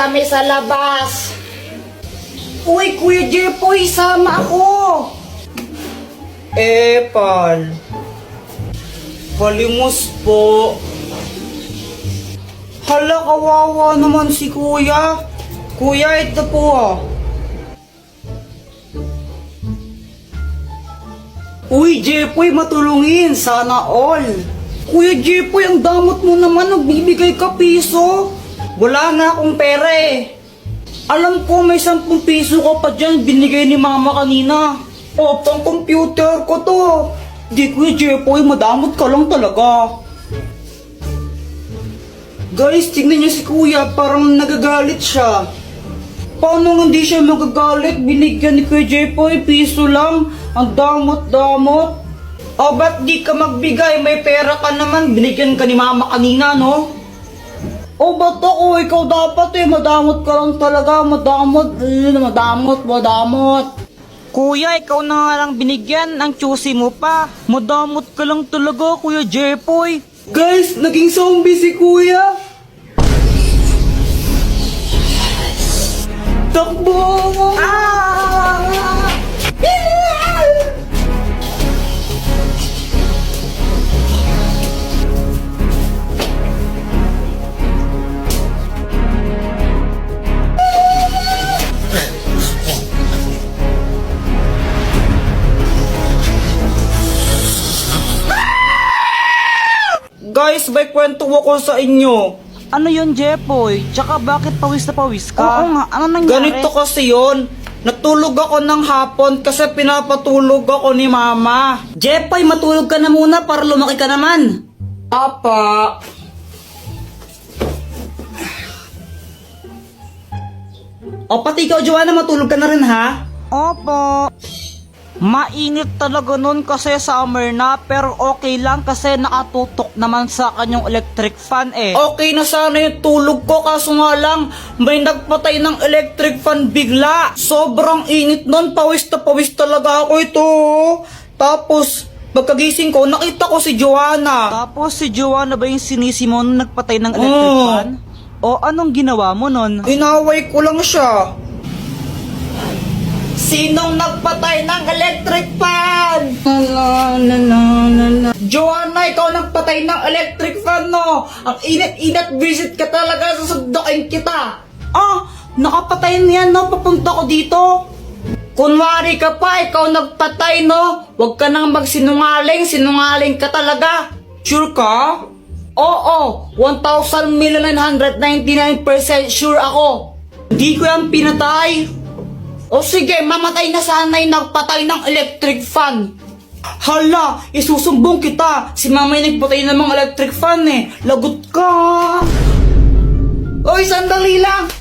kami sa labas. Uy, Kuya Jepoy, sama ako. Pal. Palimos po. Hala, kawawa naman si Kuya. Kuya, ito po Uy, Jepoy, matulungin. Sana all. Kuya Jepoy, ang damot mo naman. Nagbibigay ka piso. Wala nga akong pera Alam ko may 10 piso ko pa dyan. Binigay ni mama kanina. Pang computer ko to. Di, Kuya Jepoy, madamot ka lang talaga. Guys, tingnan niyo si Kuya. Parang nagagalit siya. Paano hindi siya magagalit? Binigyan ni Kuya Jepoy, piso lang. Ang damot-damot. Ba't di ka magbigay? May pera ka naman. Binigyan ka ni mama kanina, no? Ba't ako? Ikaw dapat madamot ka lang talaga. Madamot. Kuya, ikaw na nga lang binigyan. Ang choosy mo pa. Madamot ka lang talaga, Kuya Jepoy. Guys, naging zombie si Kuya. Takbo! Guys, may kwento ako sa inyo. Ano yun, Jepoy? Tsaka bakit pawis na pawis ka? Oo nga, ano nangyari? Ganito kasi yun. Natulog ako ng hapon kasi pinapatulog ako ni mama. Jepoy, matulog ka na muna para lumaki ka naman. Apa. Pati ikaw, Joanna, matulog ka na rin, ha? Opo. Mainit talaga nun kasi summer na, pero okay lang kasi nakatutok naman sa kanyang electric fan Okay na sana yung tulog ko, kaso nga lang may nagpatay ng electric fan bigla. Sobrang init nun, pawis talaga ako ito. Tapos pagkagising ko, nakita ko si Joanna. Tapos si Joanna ba yung sinisi mo nung nagpatay ng electric fan? O anong ginawa mo nun? Inaway ko lang siya. Sinong nagpatay ng electric fan? Joanna, ikaw nagpatay ng electric fan, no? Ang init-init, visit ka talaga, susundukin kita. Nakapatay niyan, no? Papunta ko dito. Kunwari ka pa, ikaw nagpatay, no? Huwag ka nang magsinungaling, sinungaling ka talaga. Sure ka? Oo, 1,999% sure ako. Hindi ko yan pinatay. Sige, mamatay na sana yung nagpatay ng electric fan. Hala, isusumbong kita. Si mama yung nagpatay ng mga electric fan Lagot ka. Oy, sandali lang.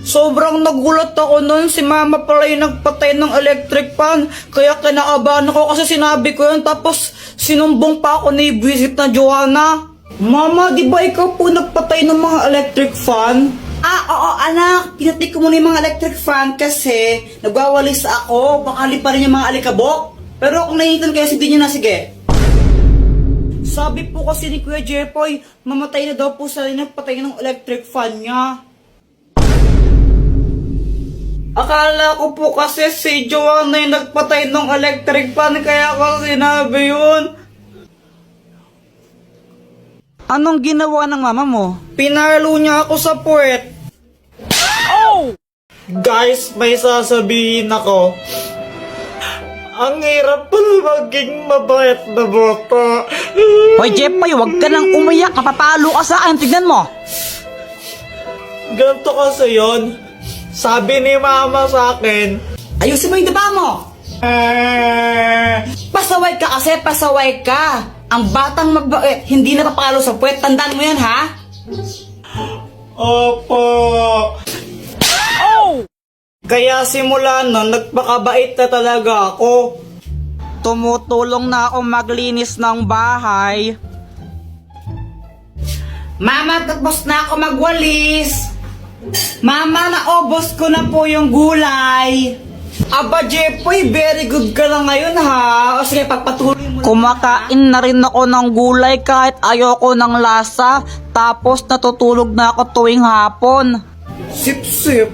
Sobrang nagulat ako nun. Si mama pala yung nagpatay ng electric fan. Kaya kinakabahan ako kasi sinabi ko yun. Tapos sinumbong pa ako ni visit na Joanna. Mama, di ba ikaw po nagpatay ng mga electric fan? Oo anak, pinatay ko muna yung mga electric fan kasi nagwawalis ako, baka liparin yung mga alikabok. Pero kung nainitan kayo, hindi nyo na, sige. Sabi po kasi ni Kuya Jepoy, mamatay na daw po sa nagpatay ng electric fan niya. Akala ko po kasi si Joanna yung nagpatay ng electric fan, kaya ako sinabi yun. Anong ginawa ng mama mo? Pinalo niya ako sa puwet. Guys, may sasabihin ako. Ang hirap pala maging mabait na bata. Hoy, Jepoy, huwag ka nang umiyak. Kapapalo ka sa akin. Tignan mo. Ganito kasi yun. Sabi ni mama sa akin, ayusin mo yung daba mo. Pasaway ka kasi, pasaway ka. Ang batang magbait, hindi napapalo sa puwet. Tandaan mo yan, ha? Opo. Kaya simula nun, nagpakabait na talaga ako. Tumutulong na ako maglinis ng bahay. Mama, tapos na ako magwalis. Mama, naubos ko na po yung gulay. Aba, Jepoy, very good ka na ngayon, ha? O sige, pagpatuloy mo. Kumakain na rin ako ng gulay kahit ayoko ng lasa. Tapos natutulog na ako tuwing hapon. Sip-sip.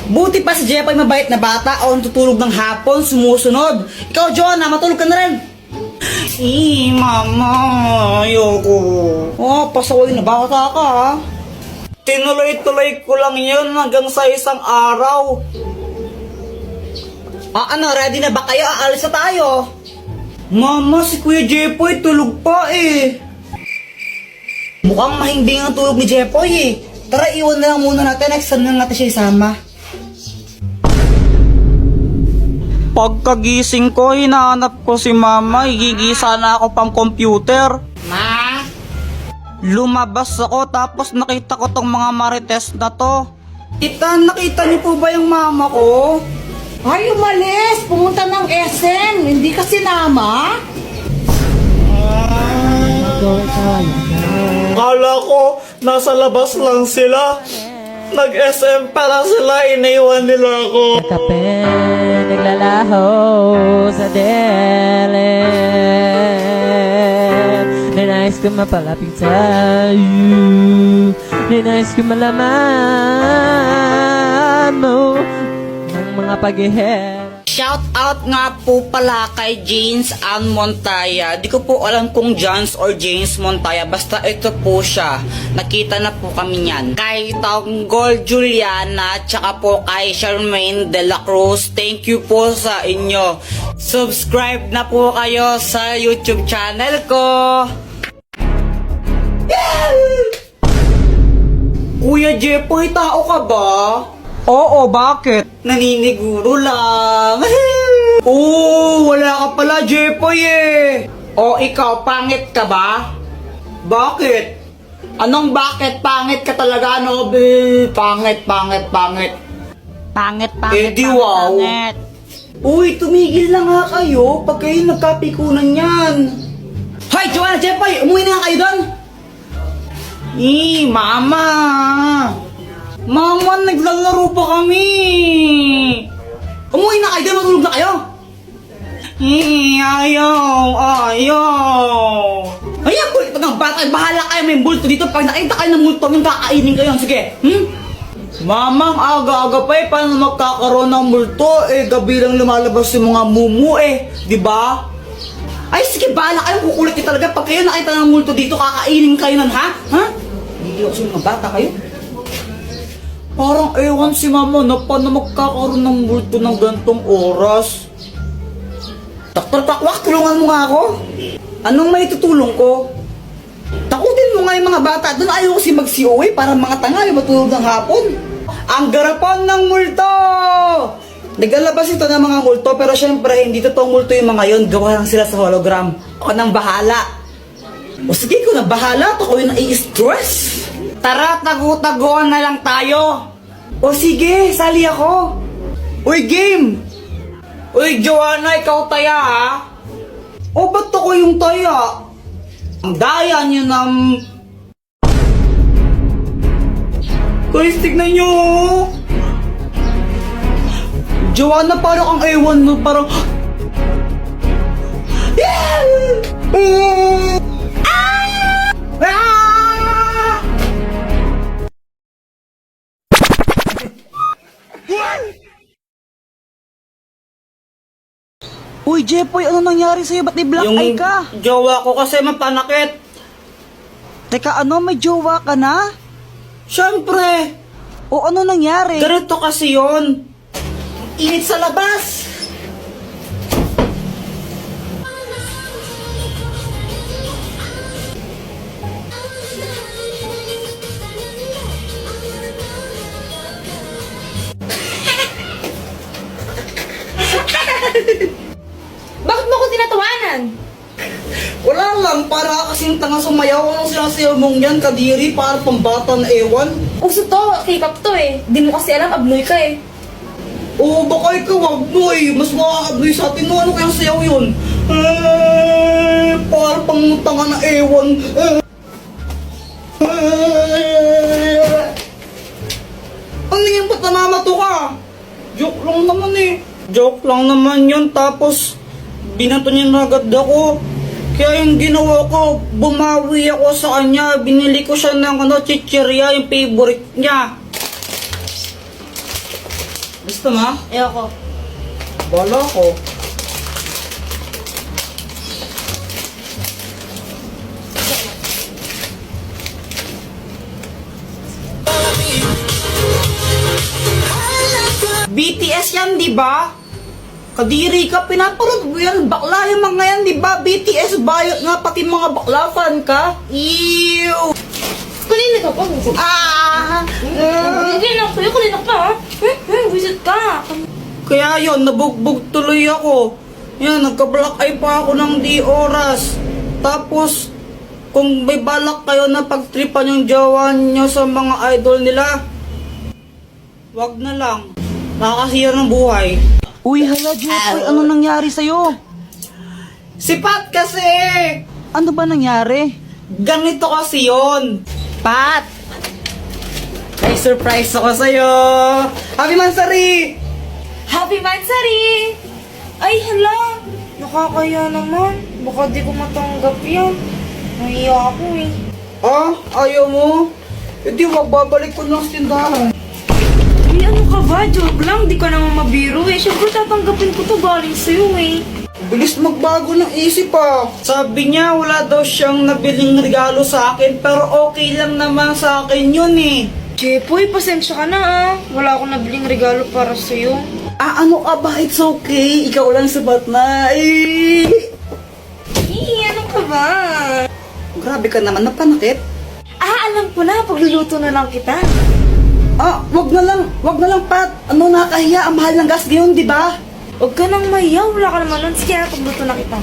Buti pa si Jepoy mabait na bata o tutulog ng hapon, sumusunod. Ikaw, Joanna, matulog ka na rin. Mama, ayoko. Oh, pasaway na bata ka ha. Tinuloy-tuloy ko lang yun hanggang sa isang araw. Ano, ready na ba kayo? Aalis na tayo. Mama, si Kuya Jepoy tulog pa eh. Mukhang mahimbing ang tulog ni Jepoy eh. Tara, iwan na lang muna natin. Next time na natin siya isama. Pagkagising ko, hinahanap ko si Mama. Higigisa na ako pang computer. Ma? Lumabas ako tapos nakita ko tong mga marites na to. Tita, nakita niyo po ba yung mama ko? Ay, umalis! Pumunta ng SM! Hindi ka sinama? Kala ko, nasa labas lang sila. Nag-SM para sila, inaiwan nila ako. Kape, naglalaho sa dilim. Ninais ko mapalapit sa'yo. Ninais ko malaman mo ng mga pag-ihera. Shout out nga po pala kay James Ann Montaya. Di ko po alam kung Jans or James Montaya. Basta ito po siya. Nakita na po kami niyan. Kay Tanggol Juliana, tsaka po kay Charmaine de la Cruz. Thank you po sa inyo. Subscribe na po kayo sa YouTube channel ko. Kuya Jepoy, tao ka ba? Oo, bakit? Naniniguro lang. Wala ka pala, Jepoy eh. O ikaw, pangit ka ba? Bakit? Anong bakit? Pangit ka talaga, no? Pangit. Pangit, Di wow. pangit. Uy, tumigil na nga kayo pag kayo nagkapikunan yan. Hoy, Joanna, Jepoy, umuwi na nga kayo doon. Mama. Mama, naglalaro pa kami. Umuwi na kayo doon, matulog na kayo. Ayaw. Ayan, kulit ng bata. Bahala kayo, may multo dito. Pag nakita kayo ng multo, yung kakainin kayo. Sige, Mamang, aga-aga pa eh. Paano magkakaroon ng multo? Gabi lang lumalabas yung mga mumu eh. Diba? Ay, sige, bahala kayo. Kukulit kayo talaga. Pag kayo nakita ng multo dito, kakainin kayo nun, ha? Hindi ako sa mga bata kayo. Parang ewan si Mama na paano magkakaroon ng multo ng gantong oras. Dr. Takwak, tulungan mo nga ako. Anong may tutulong ko? Takutin mo nga yung mga bata. Doon ayaw kasi mag-COA para mga tanga yung matulog ng hapon. Ang garapan ng multo! Naglalabas ito ng mga multo pero syempre hindi totoong multo yung mga yon. Gawa lang sila sa hologram. Ako nang bahala. O sige, ko na bahala. Ako yung nai-stress. Tara, tago-tagoan na lang tayo. O sige, sali ako. Uy, game! Uy, Joanna, ikaw taya ha? O ba't ako yung taya? Ang daya niyo ng... Guys, tignan nyo! Joanna, parang ang ewan mo, parang... Uy, Jepoy, ano nangyari sa'yo? Ba't i-black eye ka? Yung jowa ko kasi mapanakit. Teka, may jowa ka na? Siyempre. O ano nangyari? Ganito kasi yun. Init sa labas. Bakit mo ko tinatawanan? Wala lang, para kasing tanga sumayaw. Anong sinasayaw mong yan, kadiri, para pambata na ewan? Uso to, K-pop to eh. Di mo kasi alam, abnoy ka eh. Oo, baka ikaw abnoy. Mas makakabnoy sa atin mo. Ano kayang sayaw yun? Para pang tanga na ewan. Ano yan, ba't namamato ka? Joke lang naman eh. Joke lang naman yun, tapos binato niya na agad ako. Kaya yung ginawa ko, bumawi ako sa kanya. Binili ko siya ng chichirya, yung favorite niya. Gusto mo? Ayoko. Bala ko. BTS yan, di ba? Kadiri ka, pinaparod mo yan. Bakla yung mga yan, di ba? BTS bayot nga, pati mga bakla fan ka. Ew! Kanina ka pa. Kanina ka pa, ha? Visit ka. Kaya yun, nabugbog tuloy ako. Yan, nagka-black eye pa ako ng di oras. Tapos, kung may balak kayo na pagtripan yung jowa nyo sa mga idol nila, wag na lang. Nakakasira ng buhay. Uy, hala, Jeffrey, ano nangyari sa'yo? Si Pat kasi! Ano ba nangyari? Ganito kasi yun. Pat! May surprise ako sa'yo! Happy Mansari! Happy Mansari! Ay, hala. Nakakaya naman. Baka di ko matanggap yan. Nahiya ako eh. Ah, ayaw mo? Hindi, wag babalik ko lang sa tindahan. Ay, ano ka ba? Joke lang. Di ka naman mabiro eh. Siyempre tatanggapin ko to galing sa'yo eh. Bilis magbago ng isip ah. Sabi niya wala daw siyang nabiling regalo sa akin pero okay lang naman sa akin yun eh. Jepoy, pasensya ka na ah. Wala akong nabiling regalo para sa'yo. Ah, ano ka ba? It's okay. Ikaw lang sabat na. Ano ka ba? Grabe ka naman, napanakit. Alam ko na. Pagluluto na lang kita. Ah, wag na lang, Pat. Ano, nakakahiya. Ang mahal ng gas ngayon, di ba? Huwag ka nang mayaw. Wala ka naman nun. Sige na, pagluto na kita.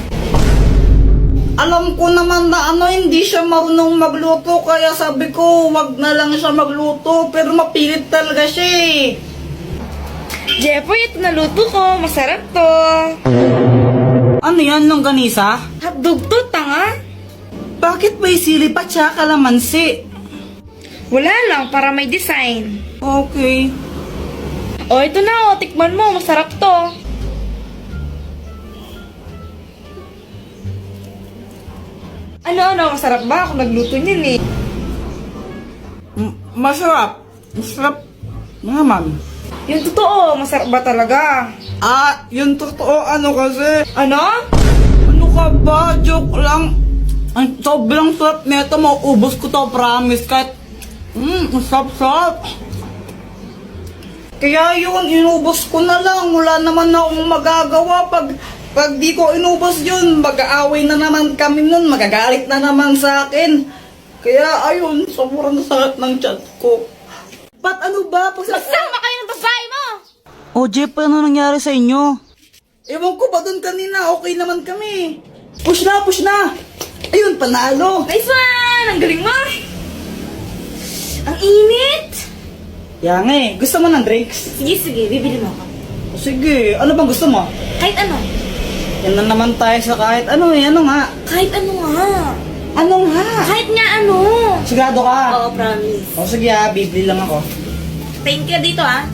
Alam ko naman na hindi siya marunong magluto kaya sabi ko wag na lang siya magluto pero mapilit talaga siya eh. Jepoy, ito naluto ko. Masarap to. Ano yan, longganisa? Hotdog to, tanga. Bakit may sili pa tsaka kalamansi? Wala lang, para may design. Okay. O, ito na o. Tikman mo. Masarap to. Ano? Masarap ba? Ako nagluto niyan eh. Masarap. Masarap naman. Yung totoo, masarap ba talaga? Ah, yung totoo ano kasi. Ano? Ano ka ba? Joke lang. Ang sobrang sarap nito. Mauubos ko to, promise. Kahit, sarap. Kaya yun, inubos ko na lang. Wala naman na akong magagawa. Pag di ko inubos yun, mag-aaway na naman kami nun. Magagalit na naman sa akin. Kaya ayun, sobrang sakit ng chat ko. Pat, ano ba? Sama kayo ng babae mo! O, Jeff, ano nangyari sa inyo? Ewan ko ba doon kanina? Okay naman kami. Push na! Ayun, panalo. Nice one! Ang galing mo! Ang init! Yang gusto mo ng drinks? Sige, bibili mo ako. Sige, ano bang gusto mo? Kahit ano. Yan na naman tayo sa kahit ano ano nga. Kahit ano nga. Ano nga? Kahit nga ano. Sigurado ka? Oo, promise. O sige bibili lang ako. Thank you dito ah.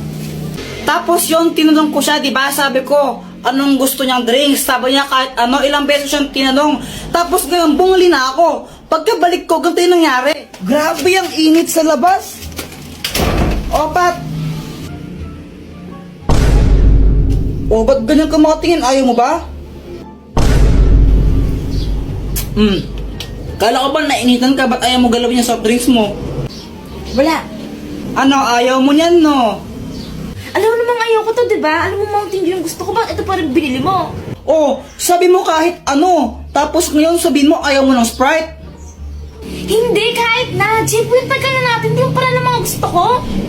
Tapos yun, tinanong ko siya, di ba? Sabi ko, anong gusto niyang drinks? Sabi niya kahit ano, ilang beses siyang tinanong. Tapos ngayon, bumuli na ako. Pagkabalik ko, ganito yung nangyari. Grabe ang init sa labas. O, Pat. O, ba't ganyan ka makatingin? Ayaw mo ba? Kala ko ba nainitan ka? Ba't ayaw mo galawin yung soft drinks mo? Wala. Ano, ayaw mo niyan, no? Alam mo namang ayaw ko to, diba? Alam mo Mountain Dew yung gusto ko. Bakit ito pa rin binili mo? Oh, sabi mo kahit ano. Tapos ngayon sabihin mo ayaw mo ng Sprite. Hindi, kahit na. Jeep, yung tagal na natin. Di mo pala ng mga gusto ko.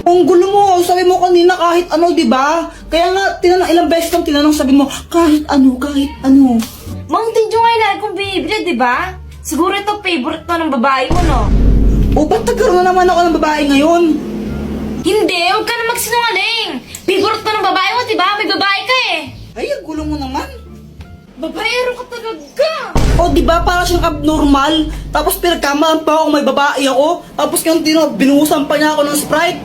Ang gulo mo, sabi mo kanina kahit ano, di ba? Kaya nga, ilang beses kang tinanong, sabi mo, kahit ano. Mountain Dew nga yung lagi kong binibili, diba? Siguro ito favorite to ng babae mo, no? O, ba't nagkaroon na naman ako ng babae ngayon? Hindi, huwag ka na magsinungaling. Favorite to ng babae mo, diba? May babae ka eh. Ay, ang gulo mo naman. Babaero ka talaga. O, di ba, para siyang abnormal. Tapos pinagkamaan pa ako, may babae ako. Tapos yung binuhusan pa niya ako ng Sprite.